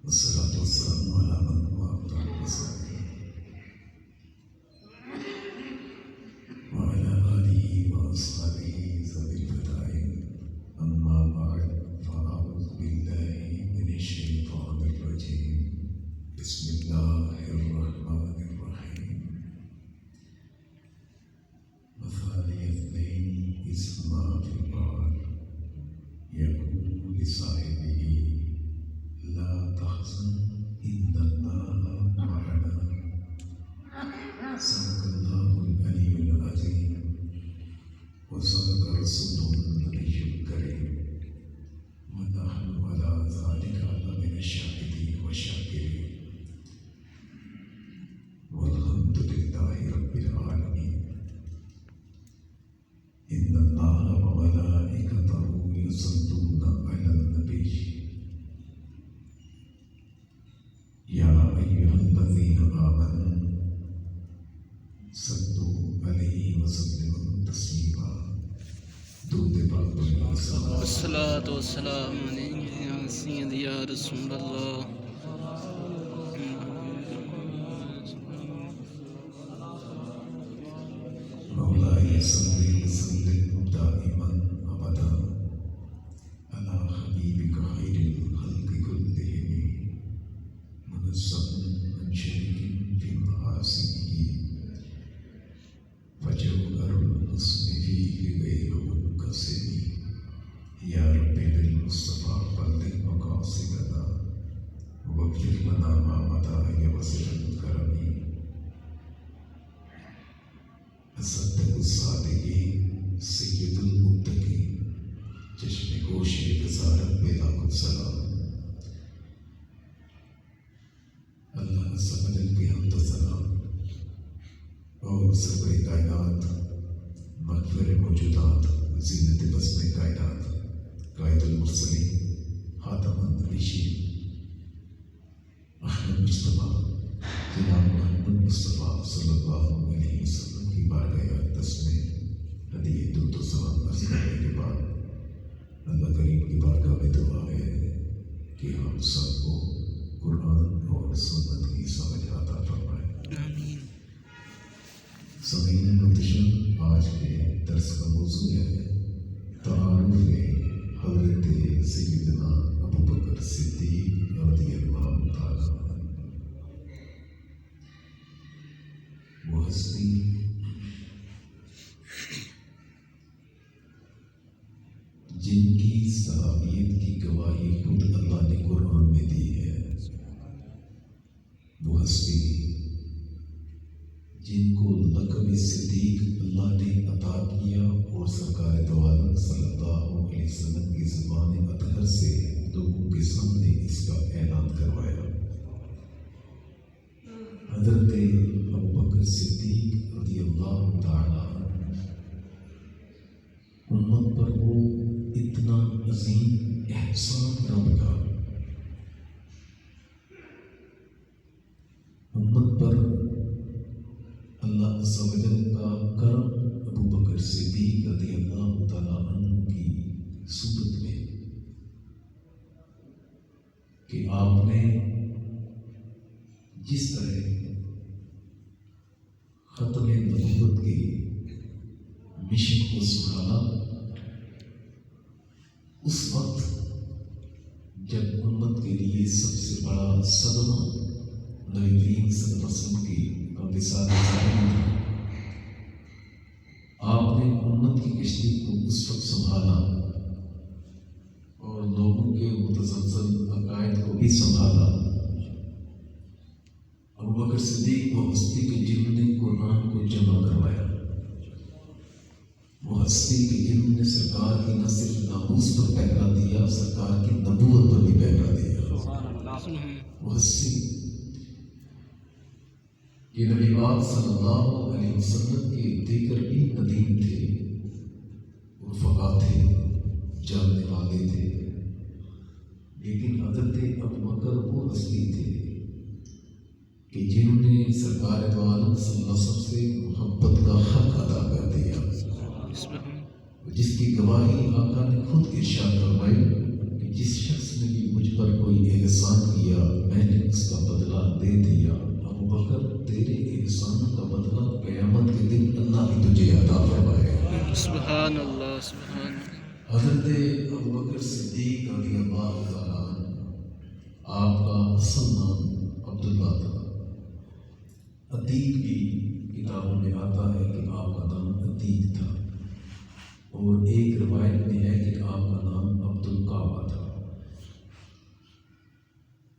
والصلاة والسلام على من هو أفضل الرسل وعلى آله وأصحابه ذوي الفضائل. أما بعد فأعوذ بالله من الشيطان الرجيم. بسم الله الرحمن الرحيم. مثاني اثنين إذ هما في الغار يقول لصاحبه لا تحزن إن الله معنا. صدق الله العلي العظيم وصدق رسوله النبي الكريم ونحن على ذلك من الشاهدين والشاكرين والحمد لله رب العالمين. إن الله وملائكته يصلون على النبي يا أيها الذين آمنوا صلوا عليه وسلموا تسليما. درود پاک پڑھیں. والصلاة والسلام عليك يا سيدي يا رسول الله. مولاي صل وسلم دائما أبدا على حبيبك خير الخلق كلهم منزه عن شرك في محاسنه فجوهر الحسن فيه غير منقسم. يا رب بالمصطفى بلغ مقاصدنا واغفر لنا ما مضى وسع الكرم. الصدق الصادقین سید المتقین چشم گوش بصارت بے لاکھ سلام. اللہ عز و جل کی حمد و ثنا اور سرور کائنات مغفر موجودات زینت بزم کائنات قائد المرسلین خاتم النبیین احمد مصطفیٰ جناب محمد مصطفیٰ صلی اللہ علیہ وسلم کی بارگاہ اقدس میں ہدیہ درود و سلام عرض کرنے کے بعد اللہ کریم کی بارگاہ میں دعا ہے کہ ہم سب کو قرآن اور سنت کی سمجھ عطا فرمائے. آمین. سامعین محترم، آج کے درس کا موضوع ہے تعارف حضرت سیدنا ابوبکر صدیق رضی اللہ تعالیٰ عنہ. وہ ہستی جن کی صحابیت کی گواہی خود اللہ نے قرآن میں دی ہے. وہ ہستی جن کو لقب صدیق اللہ نے عطا کیا اور سرکار دو عالم صلی اللہ علیہ وسلم کی زبان اطہر سے لوگوں کے سامنے اس کا اعلان کروایا. حضرت ابوبکر صدیق رضی اللہ تعالی عنہ امت پر وہ اتنا عظیم احسان رب کا، امت پر اللہ عز و جل کا کرم ابوبکر صدیق رضی اللہ تعالی عنہ کی صورت میں کہ آپ نے جس طرح ختم نبوت کے مشن کو سنبھالا، اس وقت جب امت کے لیے سب سے بڑا صدمہ نبی کریم صلی اللہ علیہ وسلم کی وصال ظاہری تھی، آپ نے امت کی کشتی کو اس وقت سنبھالا اور لوگوں کے متزلزل عقائد کو بھی سنبھالا. ابوبکر صدیق وہ ہستی کے جنہوں نے قرآن کو جمع کروایا، وہ ہستی کے جنہوں نے سرکار کی نہ صرف ناموس پر پہرا دیا، سرکار کی نبوت پر بھی پہرا دیا. وہ ہستی یہ نبی پاک صلی اللہ علیہ وسلم کے دیگر بھی ندیم تھے، رفقا تھے، جاننے والے تھے، لیکن حضرت ابوبکر وہ ہستی تھے کہ جنہوں نے سرکار دو عالم صلی اللہ علیہ وسلم سے محبت کا حق ادا کر دیا، جس کی گواہی آقا نے خود ارشاد فرمائی کہ جس شخص نے بھی مجھ پر کوئی احسان کیا دے دیا، ابو بکر تیرے احسانوں کا بدلہ قیامت کے دن اللہ ہی تجھے عطا فرمائے گا۔ سبحان اللہ، سبحان اللہ۔ حضرت ابو بکر صدیق رضی اللہ تعالیٰ عنہ، آپ کا اصل نام عبداللہ تھا۔ عتیق بھی کتابوں میں آتا ہے کہ آپ کا نام عتیق تھا، اور ایک روایت میں ہے کہ آپ کا نام عبدالکعبہ تھا۔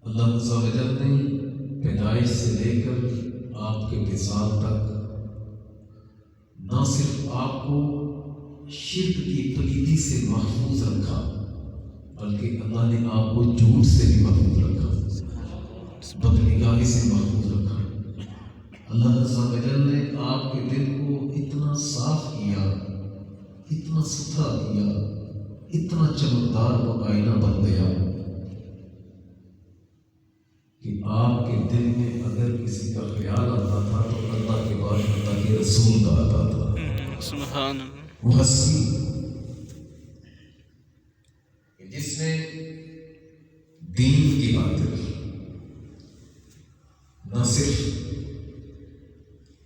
اللہ عز و جل نے پیدائش سے لے کر آپ کے وصال تک نہ صرف آپ کو شرک کی پلیدی سے محفوظ رکھا، بلکہ اللہ نے آپ کو جھوٹ سے بھی محفوظ رکھا، بدنگاہی سے محفوظ رکھا۔ اللہ عز و جل نے آپ کے دل کو اتنا صاف کیا، اتنا ستھرا کیا، اتنا چمکدار و آئینہ بن گیا کہ آپ کے دل میں اگر کسی کا خیال آتا تھا تو اللہ کے بعد اللہ کے رسول کا آتا تھا۔ سبحان اللہ۔ محسی جس نے دین کی خاطر نہ صرف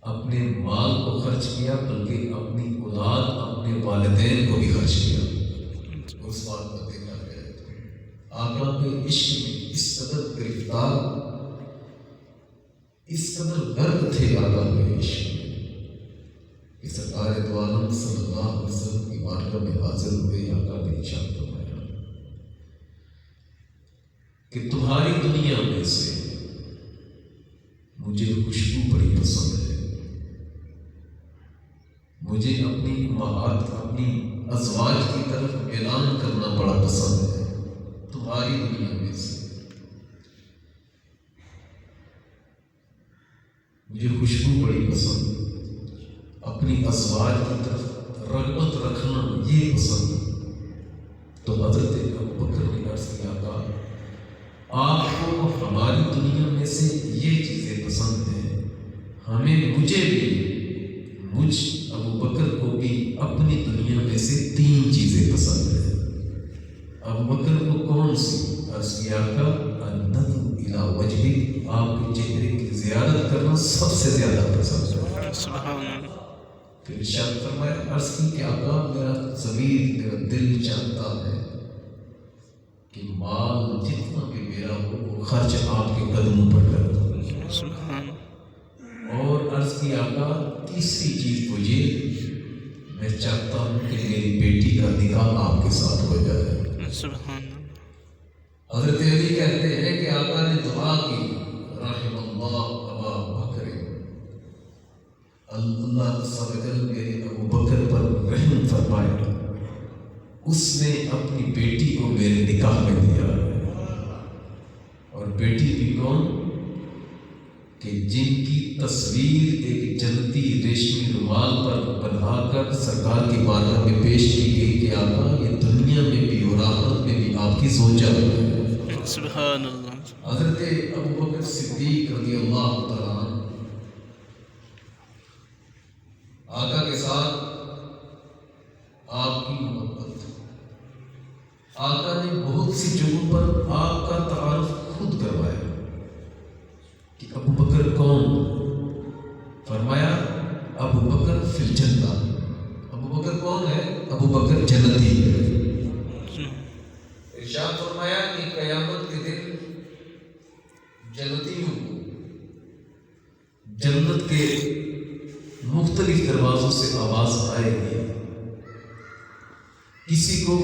اپنے مال کو خرچ کیا بلکہ اپنی اولاد، اپنے والدین کو بھی خرچ کیا۔ اس بات کو دیکھا گیا آقا کے عشق میں اس قدر گرفتار، اس قدر غرق تھے آقا کے عشق میں کہ سرکار دو عالم صلی اللہ علیہ وسلم کی بارگاہ میں حاضر ہوئے۔ آقا نے ارشاد فرمایا کہ تمہاری دنیا میں سے مجھے خوشبو بڑی پسند ہے، مجھے اپنی امہات، اپنی ازواج کی طرف اعلان کرنا بڑا پسند ہے۔ تمہاری دنیا میں سے مجھے خوشبو بڑی پسند، اپنی ازواج کی طرف رغبت رکھنا یہ پسند۔ تو حضرت ابو بکر نے عرض کیا کہ آپ کو ہماری دنیا میں سے یہ چیزیں پسند ہیں، مجھے بھی، مجھ ابو بکر کو بھی اپنی دنیا میں سے 3 چیزیں پسند ہیں۔ ابو بکر کو کون سی؟ عرض کیا کہ النظر الی وجہک، آپ کے چہرے کی زیارت کرنا سب سے زیادہ پسند ہے۔ سبحان اللہ۔ پھر ارشاد فرمایا، عرض کی کہ آقا میرا ضمیر، میرا دل چاہتا ہے کہ مال جتنا بھی میرا ہو وہ خرچ آپ کے قدموں پر کر دوں۔ سبحان۔ اور عرض کی آقا تیسری چیز مجھے، میں چاہتا ہوں کہ میری بیٹی کا نکاح آپ کے ساتھ ہو جائے۔ سبحان۔ حضرت علی کہتے ہیں کہ آقا نے دعا کی، رحم اللہ ابا بکر، اللہ عز و جل میرے ابو بکر پر رحم فرمائے، اس نے اپنی بیٹی کو میرے نکاح میں دیا ہے۔ اور بیٹی بھی کون؟ کہ جن کی تصویر ایک جنتی ریشمی رومال پر بنا کر سرکار کی بارگاہ میں پیش کی گئی کہ آقا یہ دنیا میں بھی اور آخرت میں بھی آپ کی زوجہ ہے۔ سبحان اللہ۔ حضرت ابو بکر صدیق رضی اللہ تعالیٰ عنہ آقا کے ساتھ آپ کی محبت، آقا نے بہت سی جگہوں پر آپ کا تعارف خود کروایا کہ ابو بکر کون؟ فرمایا ابو بکر فی الجنہ، ابو بکر کون ہے؟ ابو بکر جنتی ہے۔ ارشاد فرمایا کہ قیامت کے دن جنتیوں کو جنت کے مختلف دروازوں سے آواز آئے گی۔ کسی کو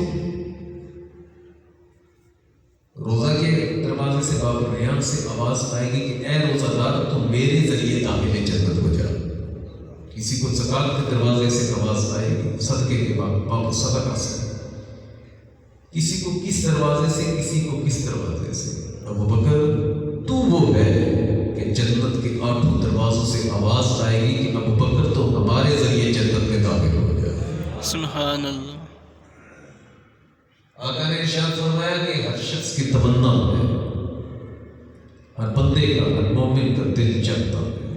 روزہ کے دروازے سے، باب ریان سے آواز آئے گی کہ اے روزہ دار تو میرے ذریعے داخل جنت ہو جا۔ کسی کو زکات کے دروازے سے آواز آئے گی، صدقے کے باب صدقہ سے، کسی کو کس دروازے سے، کسی کو کس دروازے سے۔ ابو بکر تو وہ ہے کہ جنت کے 8 دروازوں سے آواز آئے گی کہ ابو بکر تو ہمارے ذریعے جنت میں داخل ہو جائے۔ سبحان اللہ۔ آقا نے ارشاد فرمایا کہ ہر شخص کی تمنا ہے، ہر بندے کا، ہر مومن کا دل چاہتا ہے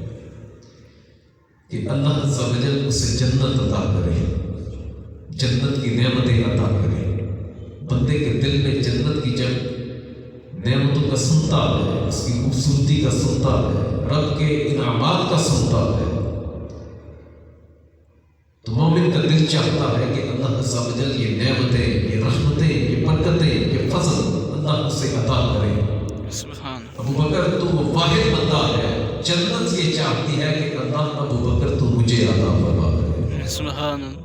کہ اللہ عز و جل اسے جنت عطا کرے، جنت کی نعمتیں عطا کرے۔ بندے کے دل میں جنت کی جب نعمتوں کا سنتا ہے، اس کی خوبصورتی کا سنتا ہے، رب کے انعامات کا سنتا ہے، تو مومن کا دل چاہتا ہے کہ اللہ عز و جل یہ نعمتیں، یہ رحمتیں، یہ برکتیں، یہ فضل اللہ اسے عطا کرے۔ سبحان ابو بکر تو وہ واحد بندہ ہے، جنت یہ چاہتی ہے کہ اللہ ابو بکر تو مجھے عطا فرما کرے۔ سبحان اللہ۔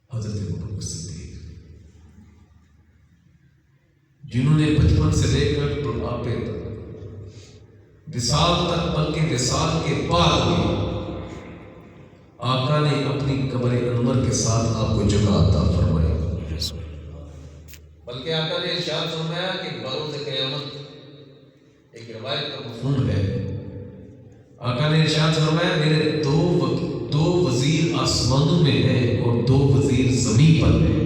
حضرت ابو بکر صدیق جنہوں نے بچپن سے لے کر بڑھاپے تک، وصال تک، بلکہ وصال کے بعد بھی آقا نے اپنی قبر انور کے ساتھ آپ کو جگہ عطا فرمائی، بلکہ آقا نے ارشاد فرمایا کہ بروز قیامت، ایک روایت کا مفہوم ہے، آقا نے ارشاد فرمایا میرے دو وزیر آسمانوں میں ہیں اور 2 وزیر زمین پر ہیں۔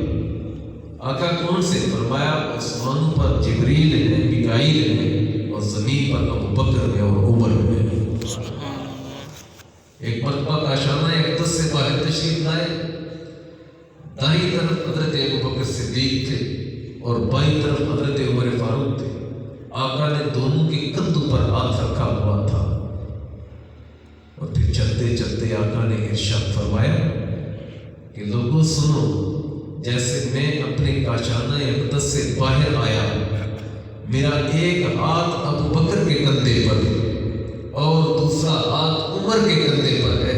آقا کون سے؟ فرمایا آسمانوں پر جبریل ہے، میکائیل ہے، اور زمین پر ابو بکر ہے اور عمر ہے۔ ایک مرتبہ کاشانہ اقدس سے باہر تشریف لائے، دائیں طرف حضرت ابو بکر صدیق تھے اور بائیں طرف حضرت عمر فاروق تھے۔ آقا نے دونوں کے کندھوں پر ہاتھ رکھا ہوا تھا، اور پھر چلتے چلتے آقا نے ارشاد فرمایا کہ لوگوں سنو، جیسے میں اپنے کاشانہ اقدس سے باہر آیا، میرا ایک ہاتھ ابو بکر کے کندھے پر اور دوسرا ہاتھ عمر کے کندھے پر ہے۔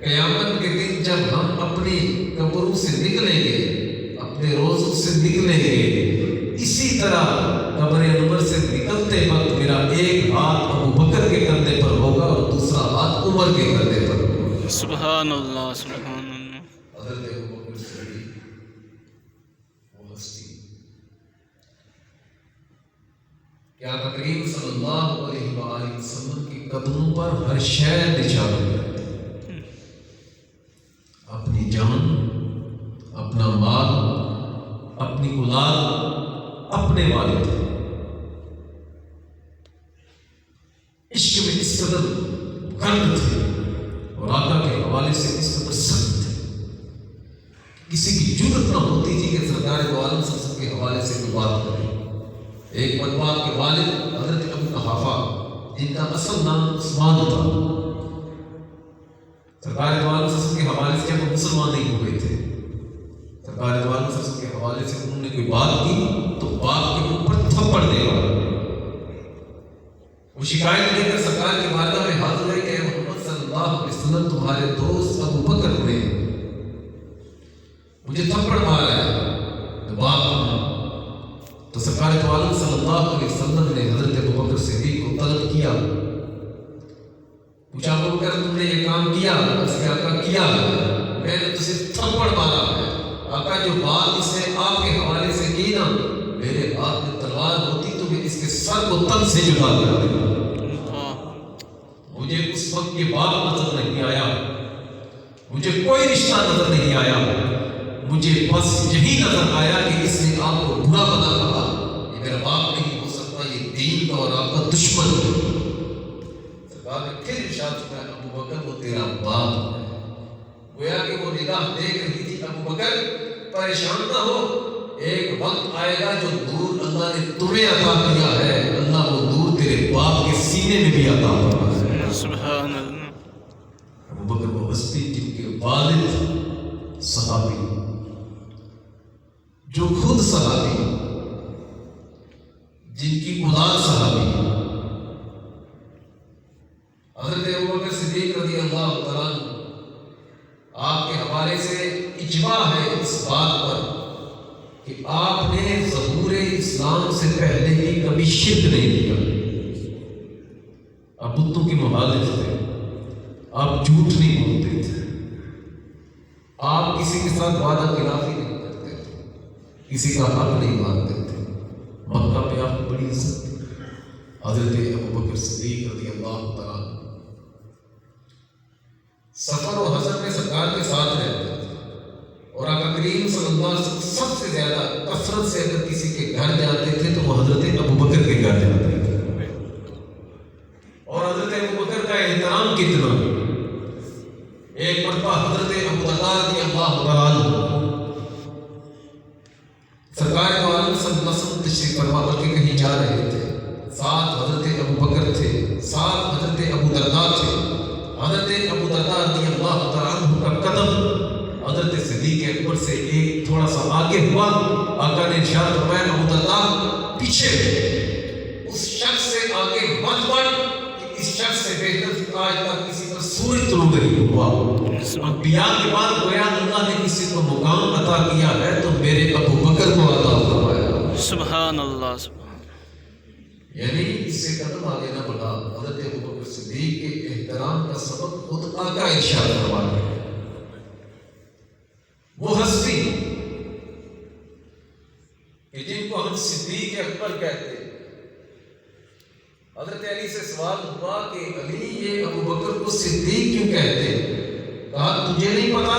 قیامت کے دن جب ہم اپنی قبروں سے نکلیں گے، اپنے روزوں سے نکلیں گے، اسی طرح قبر انور سے نکلتے وقت میرا ایک ہاتھ ابو بکر کے کندھے پر ہوگا اور دوسرا ہاتھ عمر کے کندھے پر ہوگا۔ سبحان اللہ، سبحان اللہ۔ حضرت ابو بکر صدیق وہ ہستی کیا کریم صلی اللہ علیہ وآلہ وسلم کے قدموں پر ہر شے نچھاور کرتے، اپنی جان، اپنا مال، اپنی اولاد، اپنے والد، عشق میں اس قدر گرد تھے اور آقا کے حوالے سے اس قدر سخت تھے، کسی کی جرأت نہ ہوتی تھی کہ سرکار دو عالم صلی اللہ علیہ وسلم کے حوالے سے کوئی بات کرے۔ ایک مرتبہ آپ کے والد حضرت ابو قحافہ، جن کا اصل نام عثمان تھا، سرکار دو عالم صلی اللہ علیہ وسلم کے حوالے سے جب وہ مسلمان نہیں ہوئے تھے، سرکار دو عالم صلی اللہ علیہ وسلم کے حوالے سے انہوں نے کوئی بات کی تو باپ کے اوپر تھپڑ دے گا۔ وہ شکایت لے کر سرکار کی بارگاہ میں حاضر ہے کہ محمد صلی اللہ علیہ وسلم تمہارے دوست ابو بکر نے مجھے تھپڑ مارا ہے، تو سرکار دو عالم صلی اللہ علیہ وسلم نے حضرت ابو بکر صدیق کو طلب کیا، پوچھا ابو بکر تم نے یہ کام کیا؟ اس نے آقا کیا، میں نے تجھے تھپڑ مارا ہے۔ آقا جو بات اس نے آپ کے حوالے سے کی نا، میرے ہاتھ میں تلوار ہوتی تو میں اس کے سر کو تن سے جدا کر دیتا۔ مجھے اس وقت یہ بات نظر نہیں آیا، مجھے کوئی رشتہ نظر نہیں آیا، مجھے بس یہی نظر آیا کہ اس نے آپ کو برا بنا کہا، یہ میرا باپ نہیں ہو سکتا، یہ دین کا اور آپ کا دشمن ہے۔ سرکار نے پھر ارشاد فرمایا ابو بکر وہ تیرا باپ ہے۔ گویا کہ وہ نگاہ دیکھ رہی تھی ابو بکر پریشان نہ ہو، ایک وقت آئے گا جو نور اللہ نے تمہیں عطا کیا ہے، اللہ وہ نور تیرے باپ کے سینے میں بھی عطا فرمائے۔ سبحان اللہ۔ ابو بکر وہ ہستی جن کے والد صحابی، جو خود صحابی، جن کی اولاد صحابی، حضرت ابو بکر صدیق رضی اللہ تعالیٰ عنہ، آپ کے حوالے سے اجماع ہے اس بات پر کہ آپ نے ظہور اسلام سے پہلے بھی کبھی شرک نہیں کیا، آپ بتوں کے مخالف تھے، آپ جھوٹ نہیں بولتے تھے، آپ کسی کے ساتھ وعدہ خلافی نہیں کرتے تھے، کسی کا حق نہیں مانتے تھے، مکہ میں آپ کو بڑی عزت تھی۔ حضرت ابو بکر صدیق رضی اللہ تعالیٰ سفر و حضر میں سرکار کے ساتھ رہتے تھے، اور آقا کریم صلی اللہ علیہ وسلم سب سے زیادہ کثرت سے اگر کسی کے گھر جاتے تھے تو وہ حضرت ابو بکر کے گھر جاتے تھے، اور حضرت ابو بکر کا احترام کتنا، ایک مرتبہ حضرت ابو بکر رضی اللہ تعالیٰ عنہ سرکار دو عالم صلی اللہ علیہ تشریف فرما بلکہ کہیں جا رہے تھے، ساتھ حضرت ابو بکر تھے، ساتھ حضرت ابو درداء تھے۔ حضرت ابو درداء رضی اللہ تعالیٰ عنہ کا قدم حضرت صدیق اکبر سے ایک تھوڑا سا آگے ہوا۔ آقا نے ارشاد فرمایا ابو درداء پیچھے اس شخص سے آگے مت بڑھ کہ اس شخص سے بہتر آج تک کسی پر سورج طلوع نہیں ہوا۔ انبیاء کے بعد گویا اللہ نے کسی کو مقام عطا کیا ہے تو میرے ابو بکر کو عطا فرمایا۔ سبحان اللہ، سبحان یعنی اس سے قدم آگے نہ بڑھا۔ حضرت ابو بکر صدیق کے احترام کا سبب خود آقا ارشاد فرماتے ہیں۔ وہ ہستی کہ جن کو ہم صدیق اکبر کہتے ہیں، حضرت علی سے سوال ہوا کہ علی یہ ابو بکر کو صدیق کیوں کہتے ہیں؟ کہا تجھے نہیں پتا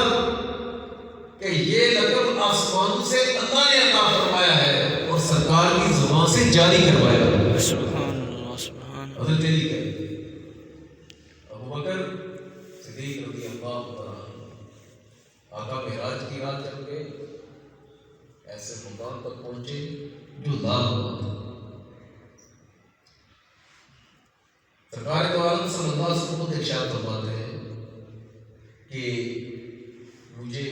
کہ یہ لقب آسمان سے اللہ نے عطا فرمایا ہے اور سرکار کی زبان سے جاری کروایا ہے۔ سبحان اللہ، سبحان اللہ۔ حضرت علی کہتے ابو بکر صدیق رضی اللہ عنہ آقا معراج کی رات چل گئے، ایسے مقام پر پہنچے جو لامکان تھا۔ سرکار دو عالم صلی اللہ علیہ وسلم ارشاد فرماتے ہیں کہ مجھے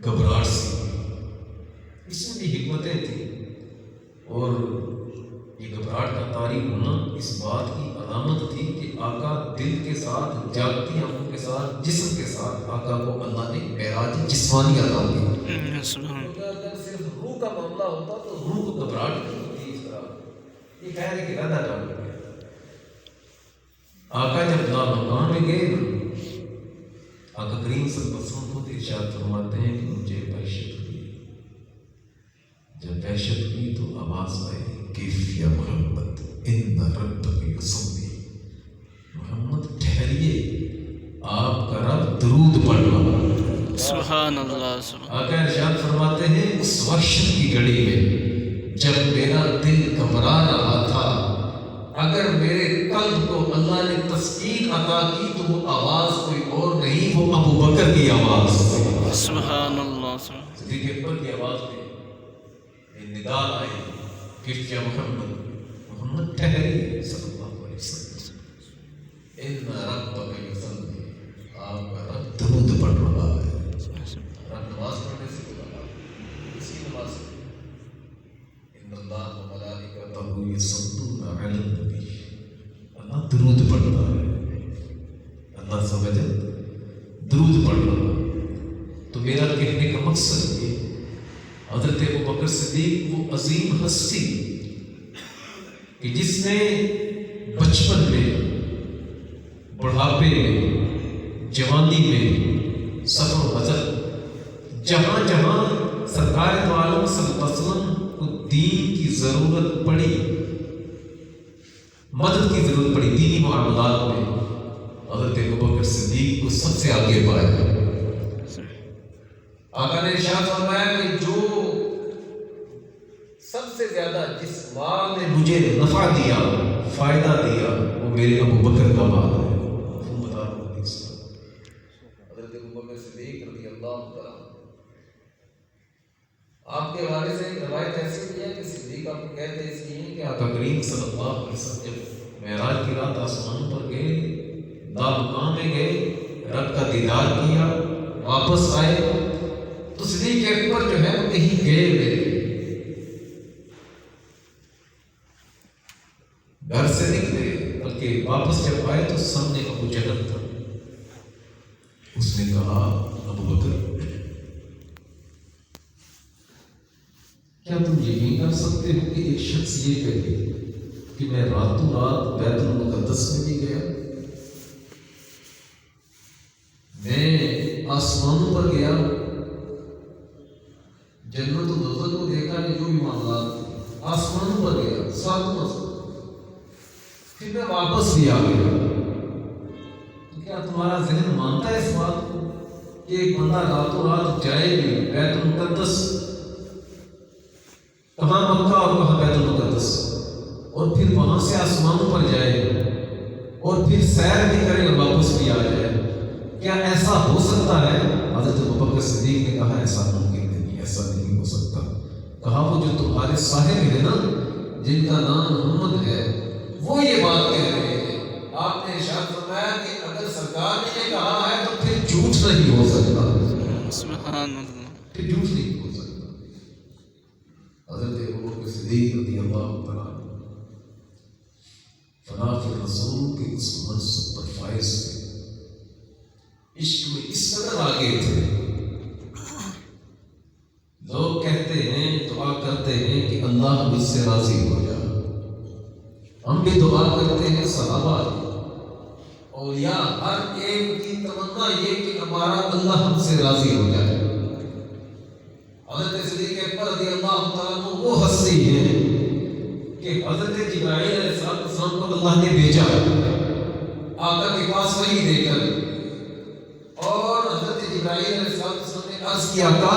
گھبراہٹ سی، اس میں بھی حکمتیں تھیں، اور یہ گھبراہٹ کا طاری ہونا اس بات کی علامت تھی کہ آقا دل کے ساتھ، جاگتی آنکھوں کے ساتھ، جسم کے ساتھ آقا کو اللہ نے معراج جسمانی عطا کی۔ اگر صرف روح کا معاملہ ہوتا تو روح کو گھبراہٹ نہیں ہوتی اس طرح، یہ کہہ رہے کہ ارادہ ڈال گیا۔ آقا جب لامکان میں گئے آقا کریم صلی اللہ علیہ وسلم خود ارشاد فرماتے ہیں کہ مجھے دہشت ہوئی۔ جب دہشت ہوئی تو آواز آئی کیف یا محمد ان ربک یصلی، محمد ٹھہریے آپ کا رب درود پڑھ رہا ہے۔ سبحان اللہ، سبحان اللہ۔ آقا ارشاد فرماتے ہیں اس وحشت کی گھڑی میں جب میرا دل گھبرا رہا تھا، اگر میرے قلب کو اللہ نے تسکین عطا کی تو وہ آواز کوئی اور نہیں، وہ ابو بکر کی آواز۔ سبحان اللہ، سبحان اللہ۔ صدیق اکبر کی آواز میں ندا آئی کیف یا محمد، محمد ٹھہریے صلی اللہ علیہ وسلم، ان ربک یصلی، آپ کا رب درود پڑھ رہا ہے۔ رب نماز پڑھنے سے بولا، اسی نماز سے ان اللہ و ملائکتہ یصلون علی النبی، اللہ درود پڑھ رہا ہے، اللہ سمجھے درود پڑھ رہا ہے۔ تو میرا کہنے کا مقصد یہ، حضرت ابو بکر صدیق وہ عظیم ہستی کہ جس نے بچپن میں، بڑھاپے میں، جوانی میں، سفر و حضر، جہاں جہاں سرکار دو عالم صلی اللہ علیہ وسلم کو دین کی ضرورت پڑی، مدد کی ضرورت پڑی دینی معاملات میں، حضرت ابو بکر صدیق کو سب سے آگے پایا۔ آقا نے ارشاد فرمایا کہ جو سب سے زیادہ جس مال نے مجھے نفع دیا، فائدہ دیا، وہ میرے ابو بکر کا مال ہے۔ حضرت ابو بکر صدیق رضی اللہ تعالیٰ آپ کے حوالے سے ایک روایت ایسی بھی ہے کہ صدیق آپ کو کہتے ہیں اس لیے کہ آقا کریم صلی اللہ علیہ وسلم جب معراج کی رات آسمان پر گئے، لامکان میں گئے، رب کا دیدار کیا، واپس آئے تو صدیق اکبر جو ہے وہ کہیں گئے ہوئے، گھر سے نکلے، بلکہ واپس جب آئے تو سامنے ابو جہل تھا۔ اس نے کہا ابو بکر کیا تم یقین کر سکتے ہو کہ ایک شخص یہ کہے کہ میں راتوں رات بیت المقدس میں بھی گیا، میں آسمانوں پر گیا، جنت و دوزخ کو دیکھا کہ جو بھی معاملات، آسمانوں پر گیا، ساتوں آسمان، پھر میں واپس بھی آ گیا۔ تو کیا تمہارا ذہن مانتا ہے اس بات کو کہ ایک بندہ راتوں رات جائے بھی بیت المقدس، کہاں مکہ اور کہاں بیت المقدس، اور پھر وہاں سے آسمانوں پر جائے اور پھر سیر بھی کرے اور واپس بھی آ جائے؟ کیا ایسا ہو سکتا ہے؟ حضرت ابو بکر صدیق نے کہا ایسا ممکن نہیں، ایسا نہیں ہو سکتا۔ کہا وہ جو تمہارے صاحب ہے نا جن کا نام محمد ہے وہ یہ بات کہہ رہے ہیں. آپ نے ارشاد فرمایا کہ اگر سرکار نے یہ کہا ہے تو پھر جھوٹ نہیں ہو سکتا, سبحان اللہ. پھر جھوٹ نہیں ہو سکتا. حضرت ابوبکر صدیق رضی اللہ تعالیٰ فنا کے رسول کے اس منصب پر فائز تھے, عشق میں اس قدر آگے تھے. لوگ کہتے ہیں دعا کرتے ہیں کہ اللہ مجھ سے راضی ہو جائے. ہم بھی دعا کرتے ہیں صحابہ اولیاء ہر ایک کی تمنا یہ کہ ہمارا اللہ ہم سے راضی ہو جائے. حضرت صدیق اکبر رضی اللہ تعالیٰ عنہ وہ ہستی ہیں کہ حضرت جبرائیل علیہ السلام کو اللہ نے بھیجا آقا کے پاس وحی دے کر, اور حضرت جبرائیل علیہ السلام نے عرض کیا آقا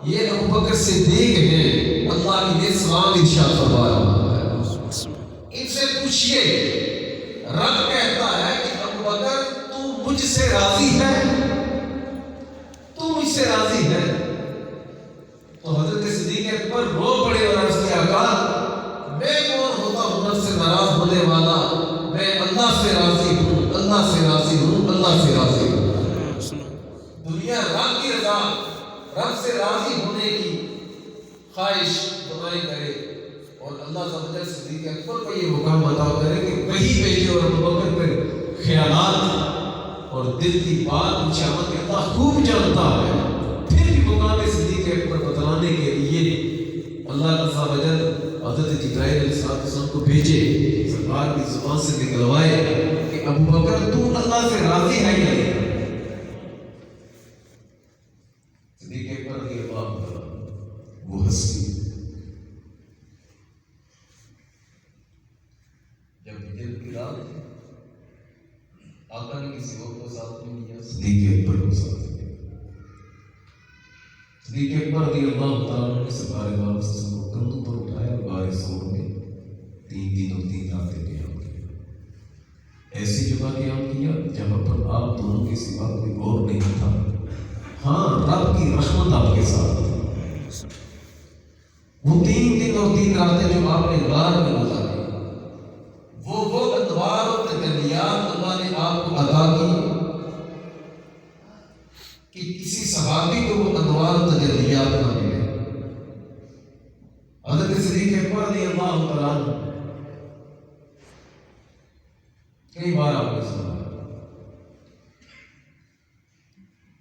یہ ابوبکر صدیق ہیں, اللہ انہیں سلام ارشاد فرما رہا ہے, ان سے پوچھئے رب کہتا ہے کہ ابوبکر تو مجھ سے راضی ہے, تو مجھ سے راضی ہے. تو حضرت صدیق اکبر رو پڑے اور عرض کیا آقا میں کون ہوتا ہوں نفس سے ناراض ہونے والا, میں اللہ سے راضی ہوں, اللہ سے راضی ہوں, اللہ سے راضی ہوں. دنیا رب کی رضا, رب سے راضی ہونے کی خواہش دعائیں کرے, اور اللہ تعالیٰ صدیق اکبر کو یہ مقام عطا کرے کہ وہی بھیجے اور ابوبکر پر خیالات اور دل کی بات پوچھا کہ اللہ خوب جانتا ہے. پھر بھی مقام صدیق اکبر بتلانے کے لیے اللہ عز و جل حضرت جبرائیل علیہ السلام کو بھیجے, سرکار کی زبان سے نکلوائے کہ ابوبکر تو اللہ سے راضی ہے یا نہیں. صدیق اکبر رضی اللہ عنہ وہ ہستی جب دل کی رات آقا نے کسی اور کو ساتھ نہیں لیا, صدیق اکبر کو ساتھ لیا. صدیق اکبر رضی اللہ تعالیٰ نے سرکار دو عالم کو کندھوں پر اٹھایا اور غار ثور میں 3 دن اور 3 راتیں قیام کیا. ایسی جگہ قیام کیا جہاں پر آپ دونوں کے سوا کوئی اور نہیں تھا. ہاں رب کی رحمت آپ کے ساتھ تھی. وہ 3 دن اور 3 راتیں جو آپ نے غار میں گزاری, وہ انوار اور تجلیات اللہ نے آپ کو عطا کی کہ کسی صحابی کو وہ انوار و تجلیات نہ ملے. حضرت صدیق اکبر رضی اللہ تعالیٰ عنہ کئی بار آپ نے سنا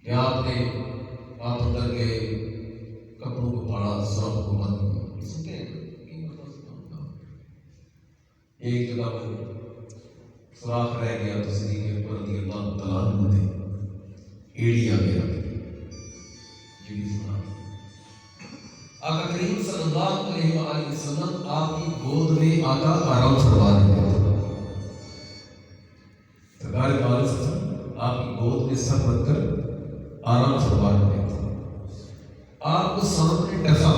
کہ آپ نے آپ اندر گئے, کپڑوں کو پھاڑا, سرخ کو بند کیا. سنتے ہیں ایک جگہ پر سوراخ رہ گیا تو صدیق اکبر رضی اللہ تعالیٰ عنہ نے ایڑی آگے رکھ دی. آقا کریم صلی اللہ علیہ وآلہ وسلم آپ کی گود میں آقا آرام فرما رہے تھے. سرکار دو عالم آپ کی گود میں سر رکھ کر آرام فرما رہے تھے. آپ کو سامنے ڈسا,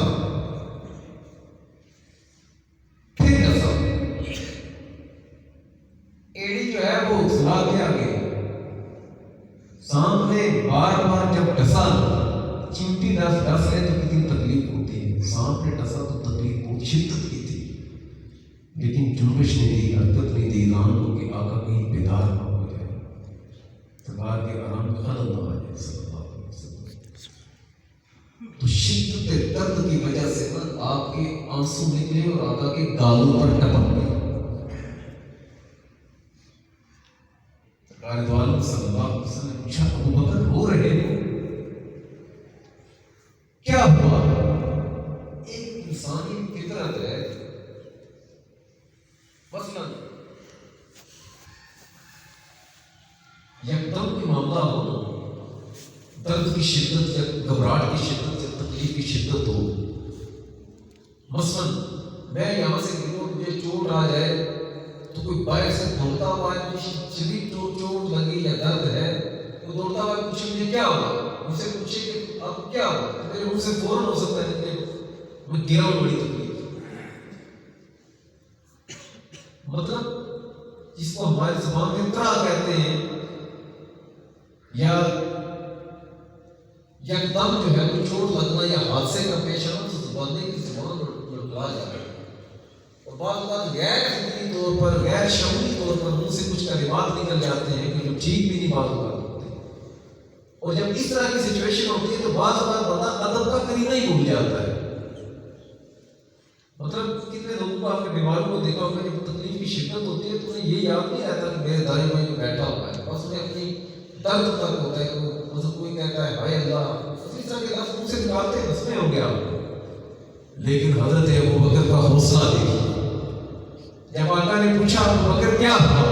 پھر ڈسا, ایڑی جو ہے وہ سلا کے آگے سامنے بار بار جب ڈسا, چمٹی ڈس ہے تو کتنی تکلیف ہوتی ہے, سامنے ڈسا تو تکلیف بہت شدت کی تھی, لیکن جنبش نہیں دی, حرکت نہیں دی, ران ہو کہ آقا کہیں بیدار نہ ہو جائے, سرکار کے آرام میں خلل نہ آ جائے صلی اللہ علیہ وسلم. تو شدت درد کی وجہ سے آپ کے آنسو نکلے اور آقا کے گالوں پر ٹپک گئے. سرکار دو عالم صلی اللہ علیہ وسلم نے پوچھا ابوبکر رو رہے ہو, کیا ہوا؟ ایک انسانی فطرت ہے, مثلا یکدم کوئی معاملہ ہو, درد کی شدت یا گھبراہٹ کی شدت یا تکلیف کی شدت ہو, مثلا میں یہاں سے گروں مجھے چوٹ آ جائے تو کوئی باہر سے دوڑتا ہوا ہے, شدید چوٹ لگی یا درد ہے, تو دوڑتا ہوا پوچھے مجھے کیا ہوا, مجھ سے پوچھے کہ آپ کیا ہوا, تو میرے منہ سے فوراً ہو سکتا ہے کہ میں گرا ہوں بڑی تکلیف. مطلب جس کو ہماری زبان میں طرح کہتے ہیں, یا یکدم جو ہے کوئی چوٹ لگنا یا حادثے کا پیش آنا, تو بندے کی زبان لڑکھڑا جاتی ہے، اور بعض اوقات غیر فطری طور پر، غیر شعوری طور پر منہ سے کچھ کلمات نکل جاتے ہیں کہ جو ٹھیک بھی نہیں بعض اوقات ہوتے، اور جب اس طرح کی سچویشن ہوتی ہے تو بعض اوقات بندہ ادب کا کرینہ ہی بھول جاتا ہے۔ مطلب کتنے لوگوں کو آپ نے بیماروں کو دیکھا ہوگا جب تکلیف کی شدت ہوتی ہے تو انہیں یہ یاد نہیں رہتا کہ میرے دائیں بائیں جو بیٹھا ہوا ہے، بس انہیں اپنی درد تک ہوتا ہے کہ مطلب کوئی کہتا ہے ہائے اللہ، اس طرح کے لفظ منہ سے نکالتے ہیں، ہنسنے ہوں گے آپ۔ لیکن حضرت ابوبکر کا حوصلہ دیکھیے، جب آقا نے پوچھا ابوبکر کیا ہوا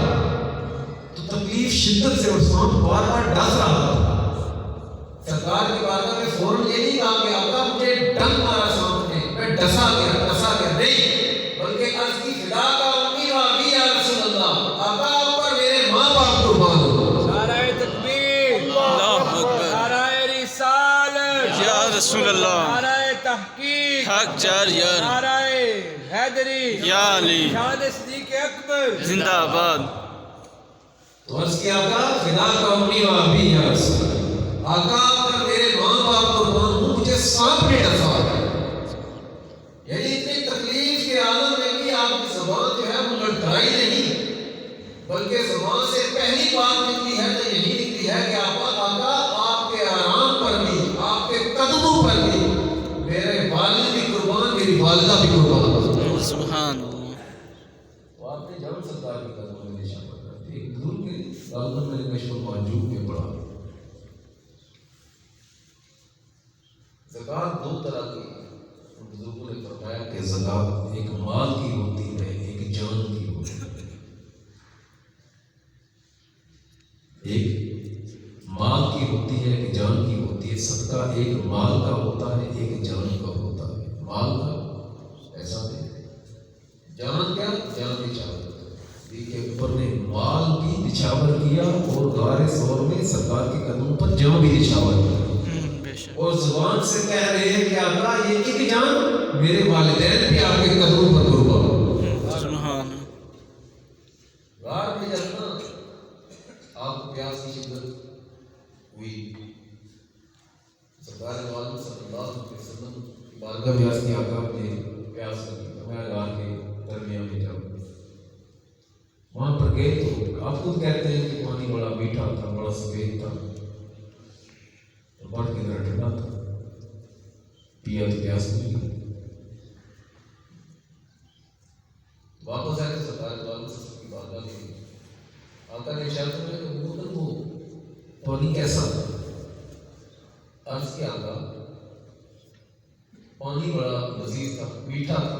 تو تکلیف شدت سے عثمان بار بار ڈس رہا تھا۔ سرکار کی بارگاہ میں فوراً یہ نہیں کہا کہ آقا مجھے ڈنگ مارا سامنے، میں ڈسا گیا نہیں، بلکہ عرض کی فدا کا امی و ابی یا رسول اللہ، آقا آپ پر میرے ماں باپ قربان ہو۔ نعرہ تکبیر، اللہ اکبر، نعرہ رسالت یا رسول اللہ، نعرہ تحقیق، حق چار یار، نعرہ حیدری یا علی، شان صدیق اکبر زندہ آباد۔ تو عرض کی آقا فدا کا امی و ابی یا رسول اللہ، آقا آپ پر میرے ماں باپ قربان ہوں، مجھے سانپ نے ڈسا ہے۔ یعنی اتنی تکلیف کے عالم میں بھی آپ کی زبان جو ہے وہ لڑکھڑائی نہیں، بلکہ زبان سے پہلی بات نکلی ہے تو یہی نکلی ہے کہ آقا آپ کے آرام پر بھی، آپ کے قدموں پر بھی میرے والد بھی قربان، میری والدہ بھی قربان۔ سبحان اللہ۔ تو آپ نے جان سرکار کے قدموں میں نشان کر دیا۔ ایک بزرگ کے غالباً میں نے کشف المعجوب میں پڑھا، زکوٰۃ دو طرح کی، بزرگوں نے فرمایا کہ زکوٰۃ ایک مال کی ہوتی ہے، ایک جان کی ہوتی ہے۔ ایک مال کی ہوتی ہے، ایک جان کی ہوتی ہے۔ صدقہ ایک مال کا ہوتا ہے، ایک جان کا ہوتا ہے۔ مال کا ایسا نہیں، جان کیا؟ جان نچھاور۔ دیکھیے اوپر نے مال بھی نچھاور کیا اور غار ثور میں سرکار کے قدموں پر جان بھی نچھاور کیا، اور زبان سے کہہ رہے ہیں کہ آقا یہ ایک جان، میرے والدین بھی آپ کے قدموں پر قربان۔ سبحان غار میں جب نا آپ کو پیاس کی شدت ہوئی، سرکار عالم صلی اللہ علیہ وسلم کی بارگاہ میں عرض کی آقا نے پیاس لگی، میں غار کے درمیان میں جاؤں، وہاں پر گئے تو آپ خود کہتے ہیں کہ پانی بڑا میٹھا تھا، بڑا سفید تھا، برف کی طرح ٹھنڈا تھا، پیا تو پیاس نہیں لگی۔ واپس آئے تو سرکار کی بارگاہ میں آقا نے ارشاد فرمایا کہ وہ پانی کیسا تھا؟ عرض کیا آقا پانی بڑا لذیذ تھا، میٹھا تھا،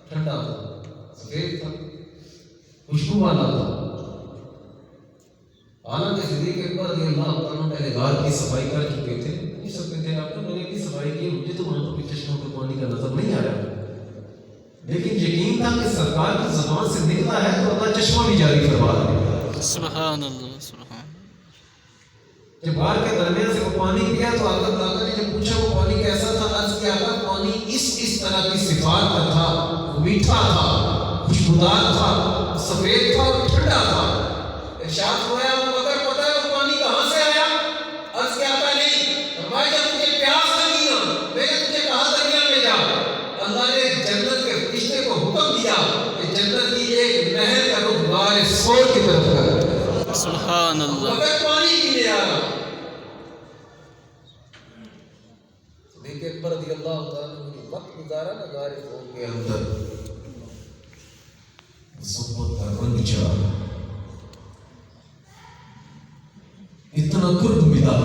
ٹھنڈا تھا، سفید تھا، خوشبو والا تھا۔ حالانکہ صدیق اکبر رضی اللہ عنہ پہلے غار کی صفائی کر چکے تھے، پوچھ سکتے تھے آپ نے میں نے بھی صفائی کی، مجھے تو وہاں پر چشموں پر پانی کا نظر نہیں آیا، لیکن یقین تھا کہ سرکار کی زبان سے نکلا ہے تو اللہ چشمہ بھی جاری فرما دے۔ سبحان اللہ، سبحان۔ جب غار کے درمیان سے وہ پانی پیا تو آقا نے جب پوچھا وہ پانی کیسا تھا، عرض کیا آقا پانی اس طرح کی صفات کا تھا، میٹھا تھا، خوشبودار تھا، سفید تھا اور ٹھنڈا تھا۔ ارشاد ہوا ہے وہ مگر پتہ ہے وہ پانی کہاں سے آیا؟ عرض کیا آقا نہیں، فرمایا جب مجھے پیاس لگی نا میں نے تجھے کہا دریا میں جا، اللہ نے جنت کے فرشتے کو حکم دیا کہ جنت کی ایک نہر کا رخ غار ثور کی طرف کر۔ سبحان اللہ۔ مگر پانی پینے آیا۔ صدیق اکبر رضی اللہ تعالیٰ نے وقت گزارا نا غار ثور کے اندر، محبت کا رنگ چڑھا، اتنا قرب ملا،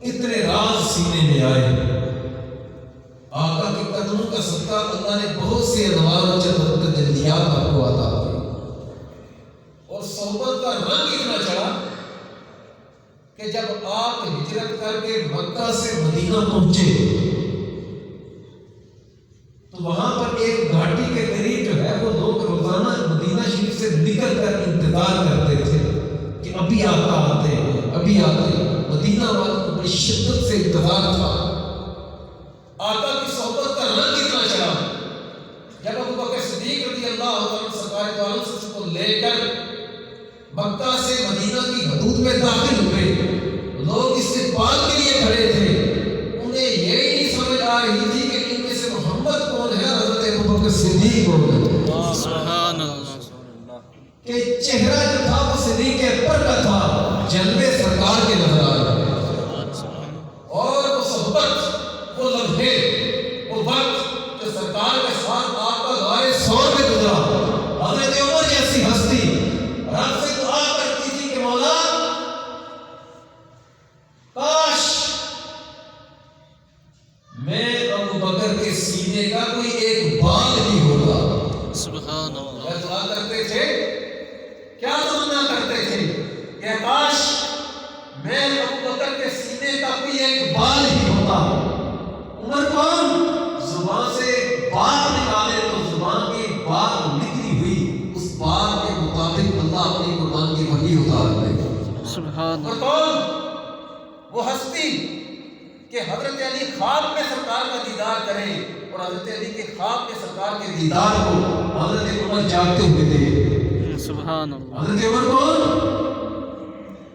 اتنے راز سینے میں آئے۔ آقا کے قدموں کا صدقہ اللہ نے بہت سے انوار و تجلیات آپ کو عطا کی، اور صحبت کا رنگ اتنا چڑھا کہ جب آپ ہجرت کر کے مکہ سے مدینہ پہنچے تو وہاں پر ایک گھاٹی کے قریب جو ہے وہ لوگ روزانہ مدینہ شریف سے نکل کر انتظار کرتے تھے کہ ابھی آقا آتے ہیں، ابھی آتے ہیں۔ مدینہ والوں کو بڑی شدت سے انتظار تھا۔ آقا کی صحبت کا رنگ اتنا چڑھا جب ابوبکر صدیق رضی اللہ عنہ سرکار دو عالم سے کو لے کر مکہ سے مدینہ کی حدود میں داخل ہوئے، لوگ استقبال کے لیے کھڑے تھے، انہیں یہ نہیں سمجھ آ رہی تھی کہ بکر صدیق ہو گئے سبحان اللہ کہ چہرہ جو تھا وہ صدیق اکبر کا تھا، جلوے سرکار کے نظر آ رہے اور وہ صحبت، وہ لمحے، وہ وقت جو سرکار کے ساتھ آپ کا غار ثور میں گزرا، حضرت عمر جیسی ہستی رب سے دعا کرتی تھی کہ مولا کاش میں ابو بکر کے سینے کا کوئی ایک بال ہی ہوتا۔ سبحان اللہ کیا دعا کرتے تھے، کیا تمنا کرتے تھے کہ کاش میں ابو بکر کے سینے کا کوئی ایک بال ہی ہوتا۔ عمر کون؟ زبان سے بات نکالے تو زبان کی بات نکلی ہوئی، اس بات کے مطابق اللہ اپنی قرآن کی وحی اتار دے۔ سبحان اور کون؟ وہ ہستی کہ حضرت علی خواب میں سرکار کا دیدار کرے اور حضرت علی کے خواب میں سرکار کے دیدار کو حضرت عمر جاگتے ہوئے دے۔ سبحان اللہ حضرت عمر کون؟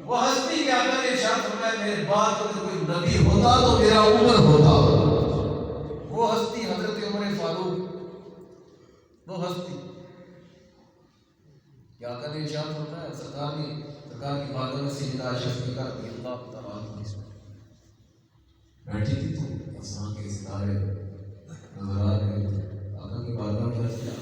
وہ ہستی کہ آقا نے ارشاد فرمایا میرے بعد اگر کوئی نبی ہوتا تو میرا عمر ہوتا۔ وہ ہستی حضرت عمر فاروق، وہ ہستی کہ آقا نے ارشاد فرمایا سرکار کی بارگاہ میں سیدہ عائشہ صدیقہ رضی اللہ تعالیٰ عنہا بیٹھی تھی تو آسمان کے ستارے نظر آ رہے تھے، آقا کی بارگاہ میں عرض کیا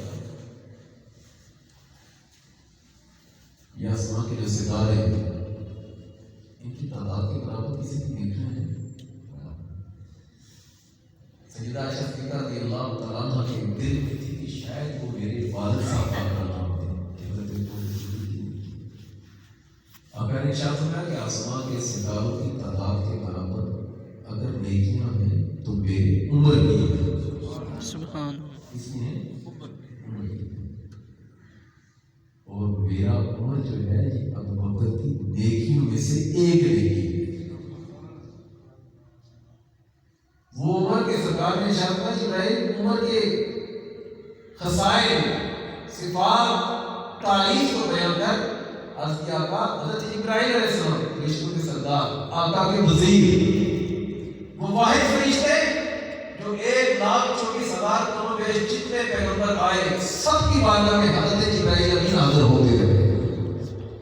یہ آسمان کے جو ستارے ان کی تعداد کے برابر کسی کی نہیں ہے۔ سیدہ عائشہ صدیقہ رضی اللہ تعالیٰ عنہا کے دل میں تھی کہ شاید وہ میرے والد صاحب کا نام دے کہ حضرت آقا نے ارشاد فرمایا کہ آسمان کے ستاروں کی تعداد کے برابر اگر نیکیاں ہیں تو میری عمر بھی ہے۔ سبحان اس میں عمر اور میرا عمر جو ہے یہ ابو بکر کی نیکیوں میں سے ایک نیکی، وہ عمر کے سرکار نے ارشاد فرمایا جبرائیل عمر کے خصائل، صفات، تعریف کو بیان کر عرض کیا آقا حضرت ابراہیم علیہ السلام فرشتوں کے سردار، آقا کے وزیر، وہ واحد فرشتے جو 1,24,000 کم و بیش جتنے پیغمبر آئے سب کی بارگاہ میں حضرت جبرائیل امین حاضر ہوتے رہے۔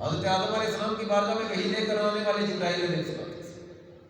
حضرت آدم علیہ السلام کی بارگاہ میں کہیں لے کر آنے والے جبرائیل علیہ السلام،